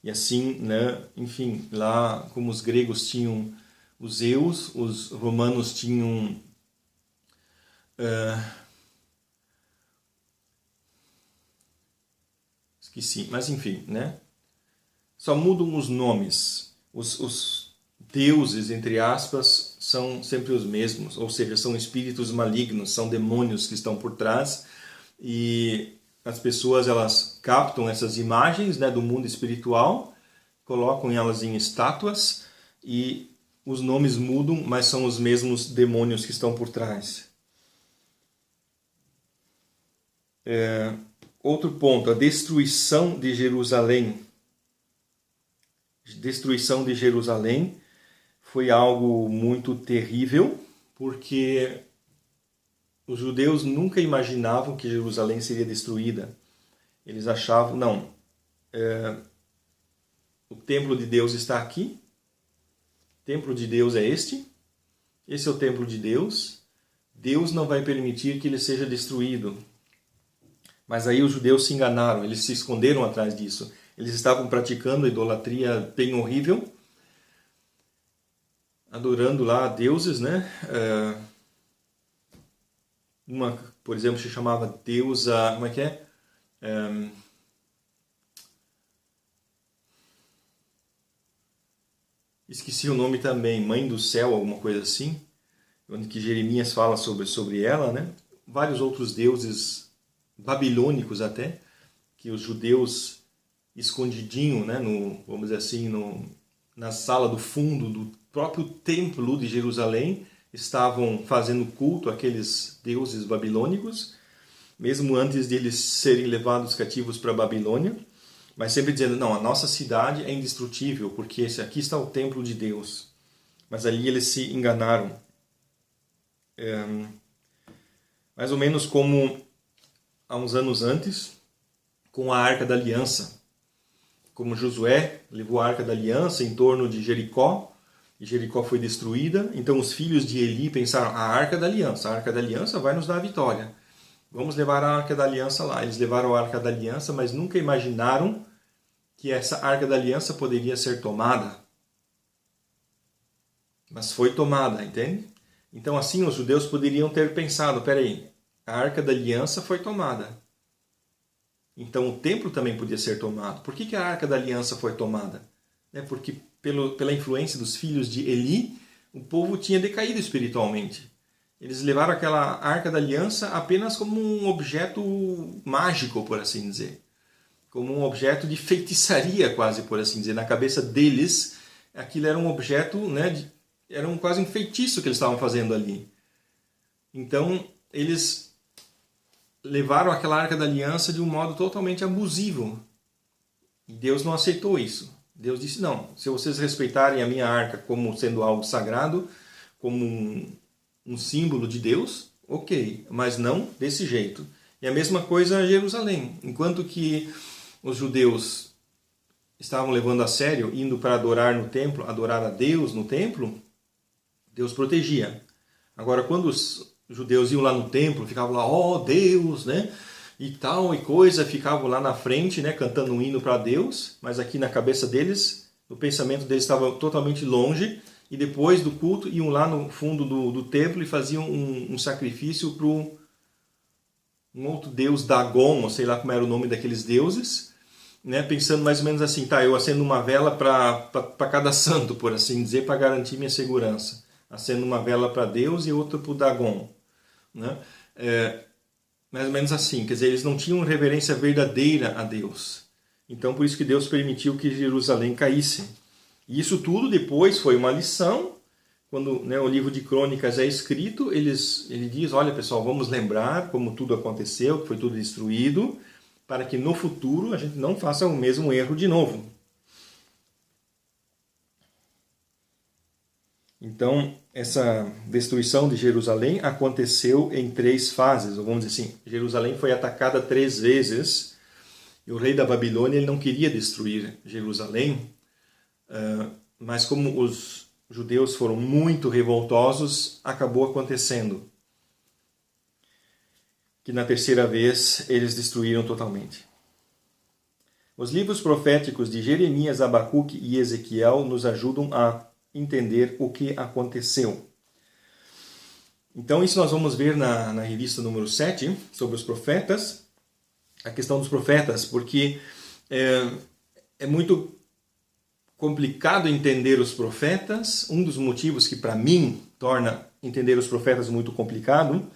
E assim, né, enfim, lá como os gregos tinham os Zeus, os romanos tinham esqueci, mas enfim, né? Só mudam os nomes. Os deuses, entre aspas, são sempre os mesmos, ou seja, são espíritos malignos, são demônios que estão por trás, e as pessoas elas captam essas imagens, né, do mundo espiritual, colocam elas em estátuas e os nomes mudam, mas são os mesmos demônios que estão por trás. Outro ponto, a destruição de Jerusalém. Destruição de Jerusalém foi algo muito terrível, porque os judeus nunca imaginavam que Jerusalém seria destruída. Eles achavam, não, o templo de Deus está aqui, o templo de Deus é esse é o templo de Deus, Deus não vai permitir que ele seja destruído. Mas aí os judeus se enganaram, eles se esconderam atrás disso. Eles estavam praticando a idolatria bem horrível, adorando lá deuses, né? Uma, por exemplo, se chamava deusa, como é que é? Esqueci o nome também, Mãe do Céu, alguma coisa assim, onde que Jeremias fala sobre ela, né? Vários outros deuses babilônicos até, que os judeus escondidinho, né, vamos dizer assim, na sala do fundo do próprio templo de Jerusalém, estavam fazendo culto àqueles deuses babilônicos, mesmo antes de eles serem levados cativos para a Babilônia, mas sempre dizendo, não, a nossa cidade é indestrutível, porque esse aqui está o templo de Deus. Mas ali eles se enganaram. Mais ou menos como há uns anos antes, com a Arca da Aliança. Como Josué levou a Arca da Aliança em torno de Jericó, e Jericó foi destruída. Então os filhos de Eli pensaram, a Arca da Aliança vai nos dar a vitória. Vamos levar a Arca da Aliança lá. Eles levaram a Arca da Aliança, mas nunca imaginaram que essa Arca da Aliança poderia ser tomada. Mas foi tomada, entende? Então assim os judeus poderiam ter pensado, peraí, a Arca da Aliança foi tomada. Então o templo também podia ser tomado. Por que a Arca da Aliança foi tomada? É porque pela influência dos filhos de Eli, o povo tinha decaído espiritualmente. Eles levaram aquela Arca da Aliança apenas como um objeto mágico, por assim dizer. Como um objeto de feitiçaria, quase, por assim dizer. Na cabeça deles, aquilo era um objeto, né, era quase um feitiço que eles estavam fazendo ali. Então, eles levaram aquela Arca da Aliança de um modo totalmente abusivo. E Deus não aceitou isso. Deus disse, não, se vocês respeitarem a minha arca como sendo algo sagrado, como um símbolo de Deus, ok, mas não desse jeito. E a mesma coisa em Jerusalém. Enquanto que os judeus estavam levando a sério, indo para adorar no templo, adorar a Deus no templo, Deus protegia. Agora, quando os judeus iam lá no templo, ficavam lá, ó Deus, né? E tal e coisa, ficavam lá na frente, né, cantando um hino para Deus, mas aqui na cabeça deles, no pensamento deles estava totalmente longe, e depois do culto iam lá no fundo do templo e faziam um sacrifício para um outro deus, Dagon, ou sei lá como era o nome daqueles deuses, né, pensando mais ou menos assim, tá, eu acendo uma vela para cada santo, por assim dizer, para garantir minha segurança. Acendo uma vela para Deus e outra para o Dagon, né? Mais ou menos assim, quer dizer, eles não tinham reverência verdadeira a Deus. Então, por isso que Deus permitiu que Jerusalém caísse. E isso tudo depois foi uma lição. Quando, né, o livro de Crônicas é escrito, ele diz, olha pessoal, vamos lembrar como tudo aconteceu, que foi tudo destruído, para que no futuro a gente não faça o mesmo erro de novo. Então, essa destruição de Jerusalém aconteceu em 3 fases, ou vamos dizer assim, Jerusalém foi atacada 3 vezes, e o rei da Babilônia ele não queria destruir Jerusalém, mas como os judeus foram muito revoltosos, acabou acontecendo que na 3ª vez eles destruíram totalmente. Os livros proféticos de Jeremias, Abacuque e Ezequiel nos ajudam a entender o que aconteceu. Então isso nós vamos ver na revista número 7, sobre os profetas, a questão dos profetas, porque é muito complicado entender os profetas. Um dos motivos que para mim torna entender os profetas muito complicado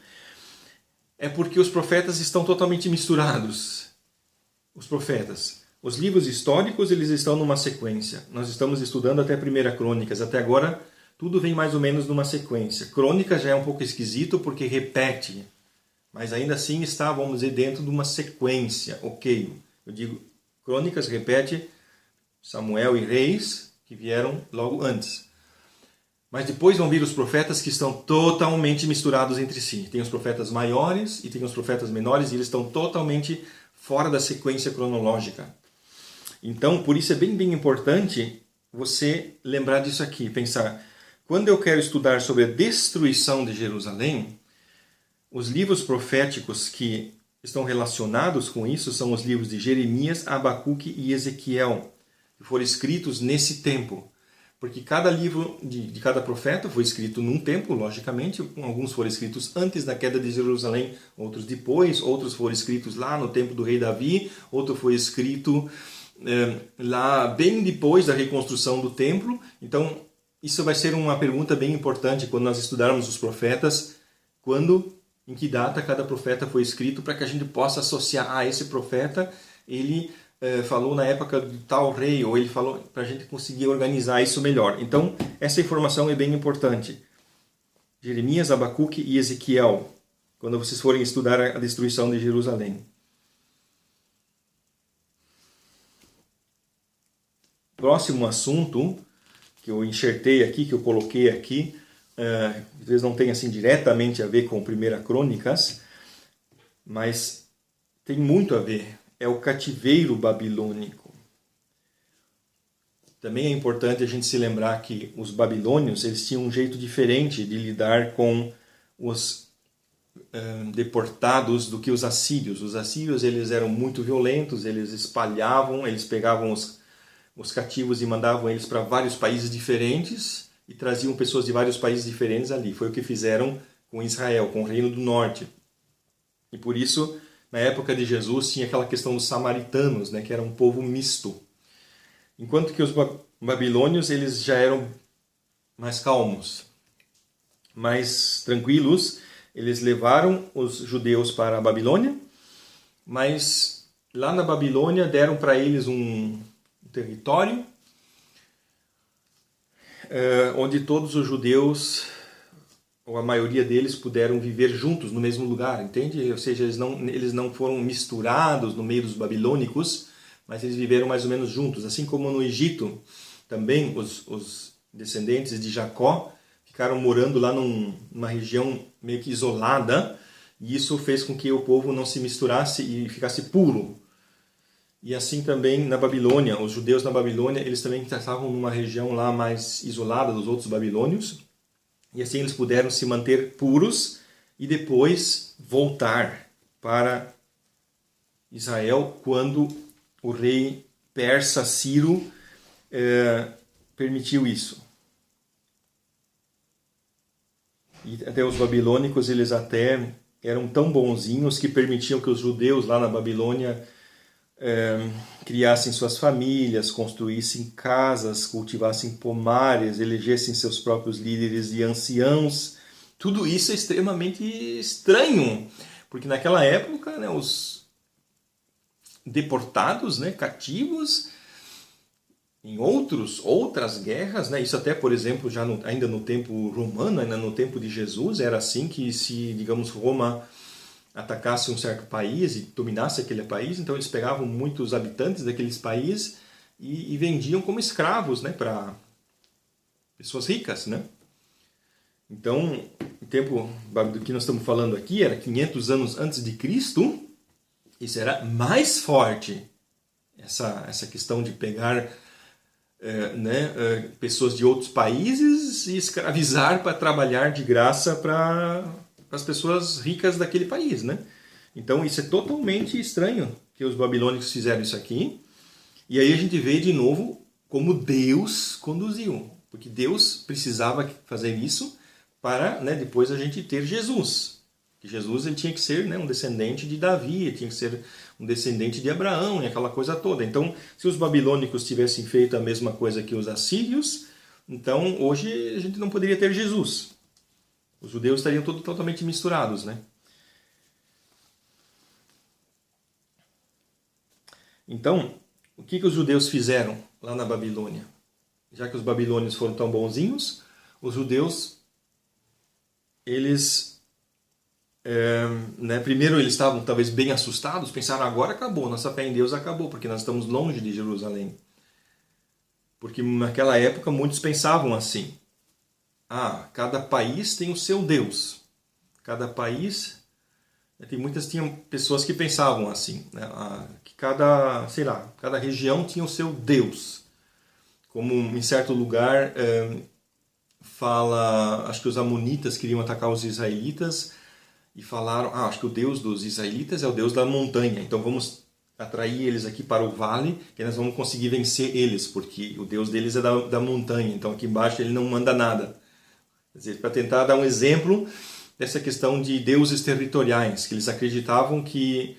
é porque os profetas estão totalmente misturados. Os profetas. Os livros históricos eles estão numa sequência. Nós estamos estudando até 1 Crônicas. Até agora, tudo vem mais ou menos numa sequência. Crônicas já é um pouco esquisito porque repete. Mas ainda assim está, vamos dizer, dentro de uma sequência. Ok. Eu digo, Crônicas repete Samuel e Reis, que vieram logo antes. Mas depois vão vir os profetas que estão totalmente misturados entre si. Tem os profetas maiores e tem os profetas menores e eles estão totalmente fora da sequência cronológica. Então, por isso é bem importante você lembrar disso aqui, pensar, quando eu quero estudar sobre a destruição de Jerusalém, os livros proféticos que estão relacionados com isso são os livros de Jeremias, Abacuque e Ezequiel, que foram escritos nesse tempo. Porque cada livro de cada profeta foi escrito num tempo, logicamente. Alguns foram escritos antes da queda de Jerusalém, outros depois. Outros foram escritos lá no tempo do rei Davi. Outro foi escrito lá bem depois da reconstrução do templo. Então, isso vai ser uma pergunta bem importante quando nós estudarmos os profetas. Em que data cada profeta foi escrito, para que a gente possa associar a esse profeta, ele falou na época de tal rei, ou ele falou, para a gente conseguir organizar isso melhor. Então, essa informação é bem importante. Jeremias, Abacuque e Ezequiel, quando vocês forem estudar a destruição de Jerusalém. Próximo assunto, que eu enxertei aqui, que eu coloquei aqui, às vezes não tem assim diretamente a ver com 1 Crônicas, mas tem muito a ver. É o cativeiro babilônico. também é importante a gente se lembrar que os babilônios eles tinham um jeito diferente de lidar com os deportados do que os assírios. Os assírios eles eram muito violentos, eles espalhavam, eles pegavam os cativos e mandavam eles para vários países diferentes e traziam pessoas de vários países diferentes ali. Foi o que fizeram com Israel, com o Reino do Norte. E por isso, na época de Jesus, tinha aquela questão dos samaritanos, né, que era um povo misto. Enquanto que os babilônios eles já eram mais calmos, mais tranquilos. Eles levaram os judeus para a Babilônia, mas lá na Babilônia deram para eles um território onde todos os judeus, ou a maioria deles, puderam viver juntos no mesmo lugar, entende? Ou seja, eles não foram misturados no meio dos babilônicos, mas eles viveram mais ou menos juntos. Assim como no Egito, também os descendentes de Jacó ficaram morando lá numa região meio que isolada, e isso fez com que o povo não se misturasse e ficasse puro. E assim também na Babilônia, os judeus na Babilônia, eles também estavam numa região lá mais isolada dos outros babilônios, e assim eles puderam se manter puros e depois voltar para Israel quando o rei persa Ciro permitiu isso. E até os babilônicos, eles até eram tão bonzinhos que permitiam que os judeus lá na Babilônia criassem suas famílias, construíssem casas, cultivassem pomares, elegessem seus próprios líderes e anciãos. Tudo isso é extremamente estranho, porque naquela época, né, os deportados, né, cativos, em outras guerras, né, isso até, por exemplo, já ainda no tempo romano, ainda no tempo de Jesus, era assim que se, digamos, Roma atacasse um certo país e dominasse aquele país, então eles pegavam muitos habitantes daqueles países e vendiam como escravos, né, para pessoas ricas, né? Então, o tempo do que nós estamos falando aqui era 500 anos antes de Cristo. Isso era mais forte, essa questão de pegar pessoas de outros países e escravizar para trabalhar de graça para as pessoas ricas daquele país, né? Então isso é totalmente estranho que os babilônicos fizeram isso aqui. E aí a gente vê de novo como Deus conduziu, porque Deus precisava fazer isso para, né, depois a gente ter Jesus. Que Jesus ele tinha que ser, né, um descendente de Davi, tinha que ser um descendente de Abraão e aquela coisa toda. Então, se os babilônicos tivessem feito a mesma coisa que os assírios, então hoje a gente não poderia ter Jesus. Os judeus estariam totalmente misturados, né? Então, o que os judeus fizeram lá na Babilônia? Já que os babilônios foram tão bonzinhos, os judeus, eles primeiro eles estavam talvez bem assustados, pensaram, agora acabou, nossa fé em Deus acabou, porque nós estamos longe de Jerusalém. Porque naquela época muitos pensavam assim, cada país tem o seu Deus, cada país, tinham pessoas que pensavam assim, né? Que cada região tinha o seu Deus. Como em certo lugar fala, acho que os amonitas queriam atacar os israelitas, e falaram, acho que o Deus dos israelitas é o Deus da montanha, então vamos atrair eles aqui para o vale, que nós vamos conseguir vencer eles, porque o Deus deles é da montanha, então aqui embaixo ele não manda nada. Quer dizer, para tentar dar um exemplo dessa questão de deuses territoriais, que eles acreditavam que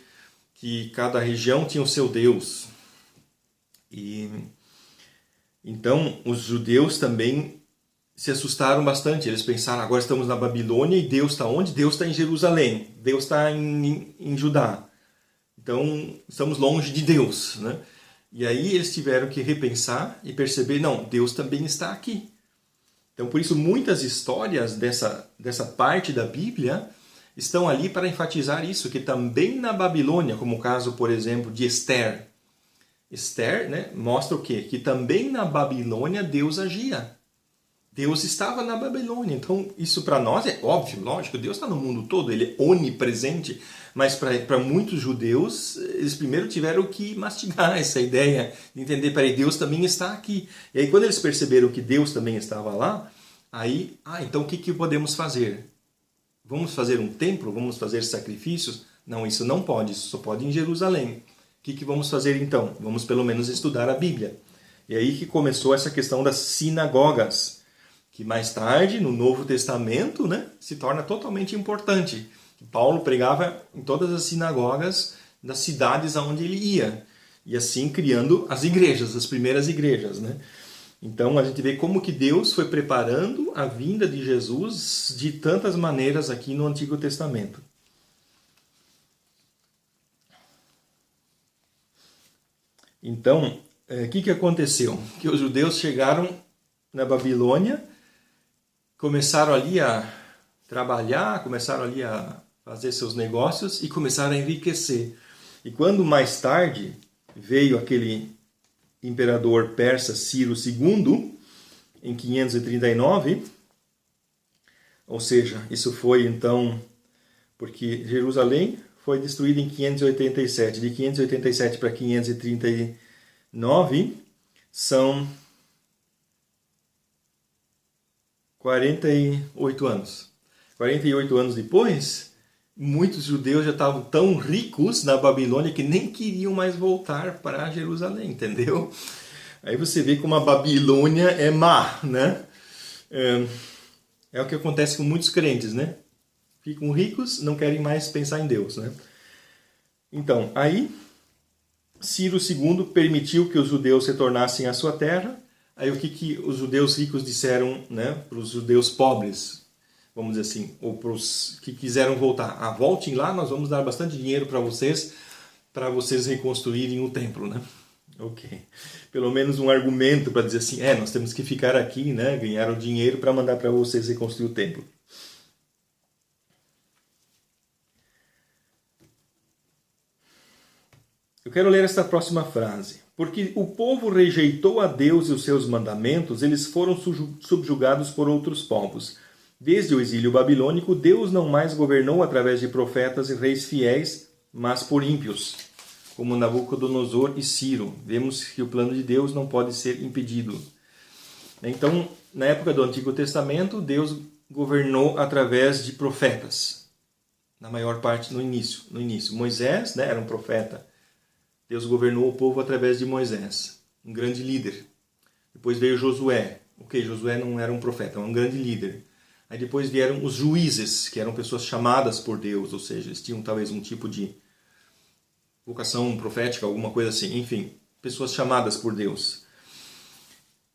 cada região tinha o seu Deus. E então os judeus também se assustaram bastante. Eles pensaram, agora estamos na Babilônia e Deus está onde? Deus está em Jerusalém, Deus está em Judá. Então, estamos longe de Deus, né? E aí eles tiveram que repensar e perceber, não, Deus também está aqui. Então, por isso, muitas histórias dessa parte da Bíblia estão ali para enfatizar isso, que também na Babilônia, como o caso, por exemplo, de Esther. Esther, né, mostra o quê? Que também na Babilônia Deus agia. Deus estava na Babilônia, então isso para nós é óbvio, lógico, Deus está no mundo todo, Ele é onipresente, Mas para muitos judeus, eles primeiro tiveram que mastigar essa ideia, de entender, peraí, Deus também está aqui. E aí quando eles perceberam que Deus também estava lá, aí, então o que podemos fazer? Vamos fazer um templo? Vamos fazer sacrifícios? Não, isso não pode, isso só pode em Jerusalém. O que vamos fazer então? Vamos pelo menos estudar a Bíblia. E aí que começou essa questão das sinagogas, que mais tarde, no Novo Testamento, né, se torna totalmente importante. Paulo pregava em todas as sinagogas das cidades aonde ele ia, e assim criando as igrejas, as primeiras igrejas, né? Então a gente vê como que Deus foi preparando a vinda de Jesus de tantas maneiras aqui no Antigo Testamento. Então, o que aconteceu? Que os judeus chegaram na Babilônia, começaram ali a trabalhar, começaram ali a fazer seus negócios e começaram a enriquecer. E quando mais tarde veio aquele imperador persa Ciro II, em 539, ou seja, isso foi então, porque Jerusalém foi destruída em 587, de 587 para 539 são 48 anos. 48 anos depois, muitos judeus já estavam tão ricos na Babilônia que nem queriam mais voltar para Jerusalém, entendeu? Aí você vê como a Babilônia é má, né? É o que acontece com muitos crentes, né? Ficam ricos, não querem mais pensar em Deus, né? Então, aí Ciro II permitiu que os judeus retornassem à sua terra. Aí o que os judeus ricos disseram, né, para os judeus pobres, vamos dizer assim, ou para os que quiseram voltar? Voltem lá, nós vamos dar bastante dinheiro para vocês reconstruírem o templo, né? Ok. Pelo menos um argumento para dizer assim, nós temos que ficar aqui, né? Ganharam dinheiro para mandar para vocês reconstruir o templo. Eu quero ler esta próxima frase. Porque o povo rejeitou a Deus e os seus mandamentos, eles foram subjugados por outros povos. Desde o exílio babilônico, Deus não mais governou através de profetas e reis fiéis, mas por ímpios, como Nabucodonosor e Ciro. Vemos que o plano de Deus não pode ser impedido. Então, na época do Antigo Testamento, Deus governou através de profetas. Na maior parte, no início. Moisés, né, era um profeta. Deus governou o povo através de Moisés, um grande líder. Depois veio Josué. Josué não era um profeta, era um grande líder. Aí depois vieram os juízes, que eram pessoas chamadas por Deus, ou seja, eles tinham talvez um tipo de vocação profética, alguma coisa assim. Enfim, pessoas chamadas por Deus.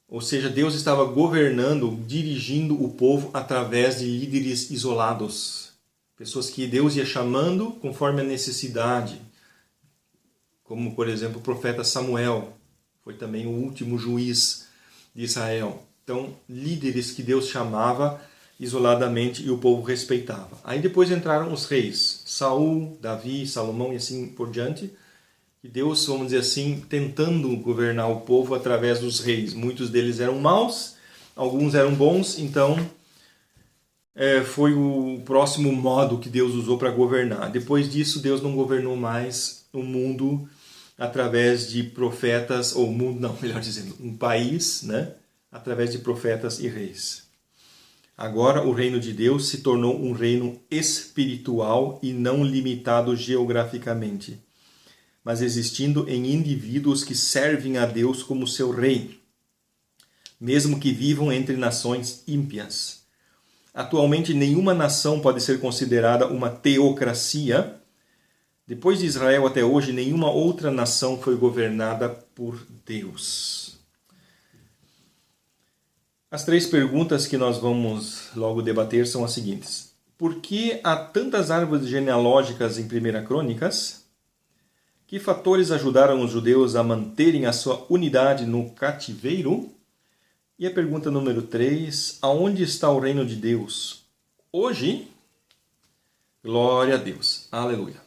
Ou seja, Deus estava governando, dirigindo o povo através de líderes isolados. Pessoas que Deus ia chamando conforme a necessidade. Como, por exemplo, o profeta Samuel, foi também o último juiz de Israel. Então, líderes que Deus chamava isoladamente e o povo respeitava. Aí depois entraram os reis, Saul, Davi, Salomão e assim por diante. E Deus, vamos dizer assim, tentando governar o povo através dos reis. Muitos deles eram maus, alguns eram bons, então foi o próximo modo que Deus usou para governar. Depois disso, Deus não governou mais o mundo através de profetas, ou mundo não, melhor dizendo, um país, né, através de profetas e reis. Agora o reino de Deus se tornou um reino espiritual e não limitado geograficamente, mas existindo em indivíduos que servem a Deus como seu rei, mesmo que vivam entre nações ímpias. Atualmente nenhuma nação pode ser considerada uma teocracia. Depois de Israel até hoje, nenhuma outra nação foi governada por Deus. As 3 perguntas que nós vamos logo debater são as seguintes. Por que há tantas árvores genealógicas em 1 Crônicas? Que fatores ajudaram os judeus a manterem a sua unidade no cativeiro? E a pergunta número 3, aonde está o reino de Deus? Hoje, glória a Deus. Aleluia.